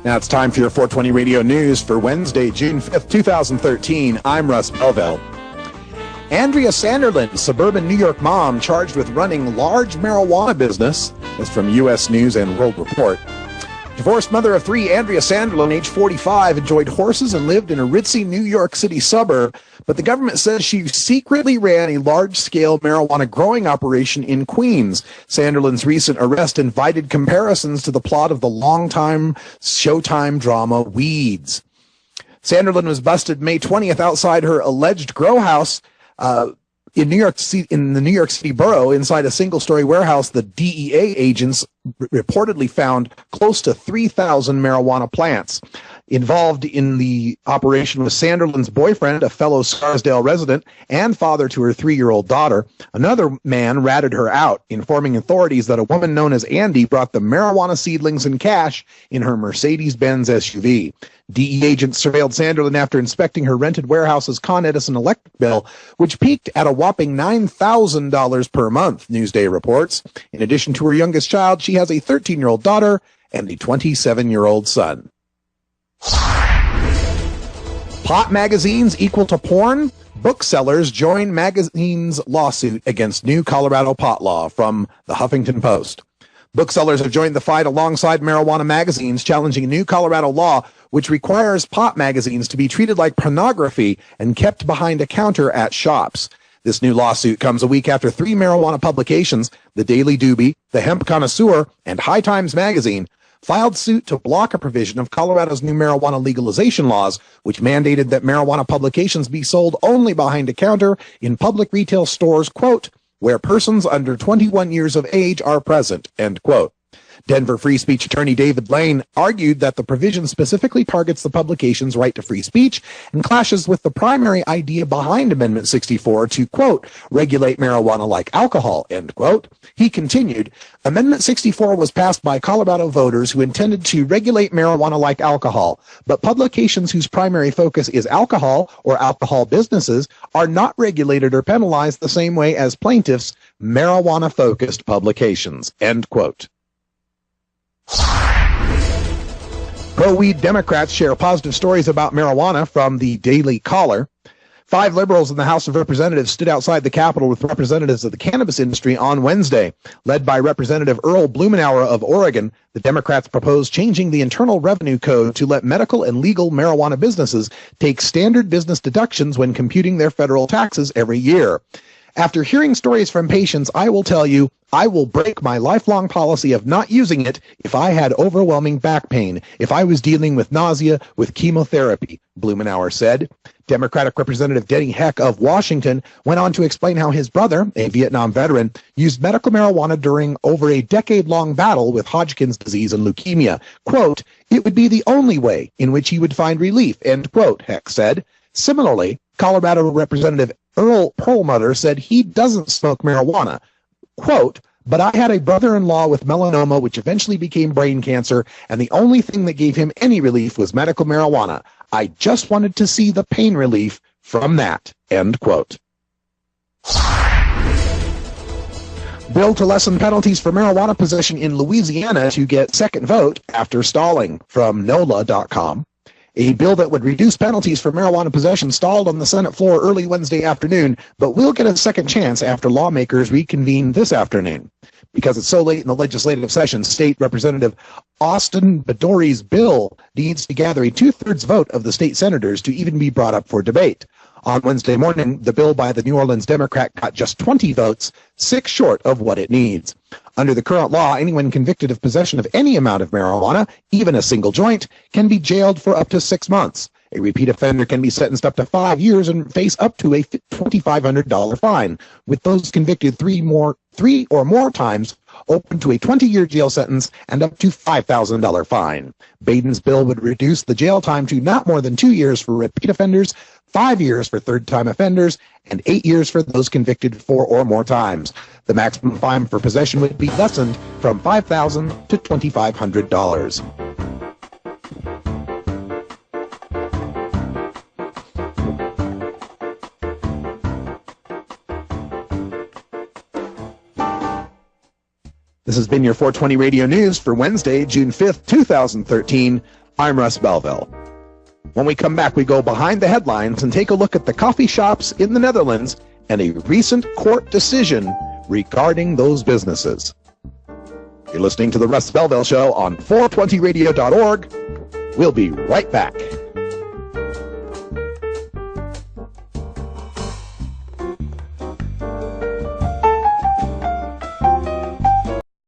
Now it's time for your 420 Radio News for Wednesday, June 5th, 2013. I'm Russ Belville. Andrea Sanderlin, suburban New York mom charged with running large marijuana business. That's from U.S. News and World Report. Divorced mother of three, Andrea Sanderlin, age 45, enjoyed horses and lived in a ritzy New York City suburb, but the government says she secretly ran a large-scale marijuana growing operation in Queens. Sanderlin's recent arrest invited comparisons to the plot of the longtime Showtime drama Weeds. Sanderlin was busted May 20th outside her alleged grow house in New York City, in the New York City borough. Inside a single-story warehouse, the DEA agents reportedly found close to 3,000 marijuana plants. Involved in the operation was Sanderlin's boyfriend, a fellow Scarsdale resident, and father to her 3-year-old daughter. Another man ratted her out, informing authorities that a woman known as Andy brought the marijuana seedlings and cash in her Mercedes-Benz SUV. DEA agents surveilled Sanderlin after inspecting her rented warehouse's Con Edison electric bill, which peaked at a whopping $9,000 per month, Newsday reports. In addition to her youngest child, she has a 13-year-old daughter and a 27-year-old son. Pot magazines equal to porn? Booksellers join magazine's lawsuit against new Colorado pot law, from the Huffington Post. Booksellers have joined the fight alongside marijuana magazines, challenging a new Colorado law which requires pot magazines to be treated like pornography and kept behind a counter at shops. This new lawsuit comes a week after 3 marijuana publications, the Daily Doobie, the Hemp Connoisseur, and High Times Magazine, filed suit to block a provision of Colorado's new marijuana legalization laws, which mandated that marijuana publications be sold only behind a counter in public retail stores, quote, where persons under 21 years of age are present, end quote. Denver free speech attorney David Lane argued that the provision specifically targets the publication's right to free speech and clashes with the primary idea behind Amendment 64 to, quote, regulate marijuana like alcohol, end quote. He continued, Amendment 64 was passed by Colorado voters who intended to regulate marijuana like alcohol, but publications whose primary focus is alcohol or alcohol businesses are not regulated or penalized the same way as plaintiffs' marijuana-focused publications, end quote. Pro-weed Democrats share positive stories about marijuana from the Daily Caller. 5 liberals in the House of Representatives stood outside the Capitol with representatives of the cannabis industry on Wednesday. Led by Representative Earl Blumenauer of Oregon, the Democrats proposed changing the Internal Revenue Code to let medical and legal marijuana businesses take standard business deductions when computing their federal taxes every year. After hearing stories from patients, I will tell you, I will break my lifelong policy of not using it if I had overwhelming back pain, if I was dealing with nausea with chemotherapy, Blumenauer said. Democratic Representative Denny Heck of Washington went on to explain how his brother, a Vietnam veteran, used medical marijuana during over a decade-long battle with Hodgkin's disease and leukemia. Quote, it would be the only way in which he would find relief, end quote, Heck said. Similarly, Colorado Representative Earl Perlmutter said he doesn't smoke marijuana. Quote, but I had a brother-in-law with melanoma, which eventually became brain cancer, and the only thing that gave him any relief was medical marijuana. I just wanted to see the pain relief from that, end quote. Bill to lessen penalties for marijuana possession in Louisiana to get second vote after stalling, from NOLA.com. A bill that would reduce penalties for marijuana possession stalled on the Senate floor early Wednesday afternoon, but will get a second chance after lawmakers reconvene this afternoon. Because it's so late in the legislative session, State Representative Austin Badori's bill needs to gather a 2/3 vote of the state senators to even be brought up for debate. On Wednesday morning, the bill by the New Orleans Democrat got just 20 votes, 6 short of what it needs. Under the current law, anyone convicted of possession of any amount of marijuana, even a single joint, can be jailed for up to 6 months. A repeat offender can be sentenced up to 5 years and face up to a $2,500 fine, with those convicted three or more times open to a 20-year jail sentence and up to $5,000 fine. Baden's bill would reduce the jail time to not more than 2 years for repeat offenders, 5 years for third-time offenders, and 8 years for those convicted 4 or more times. The maximum fine for possession would be lessened from $5,000 to $2,500. This has been your 420 Radio News for Wednesday, June 5th, 2013. I'm Russ Belville. When we come back, we go behind the headlines and take a look at the coffee shops in the Netherlands and a recent court decision regarding those businesses. You're listening to the Russ Belville Show on 420radio.org. We'll be right back.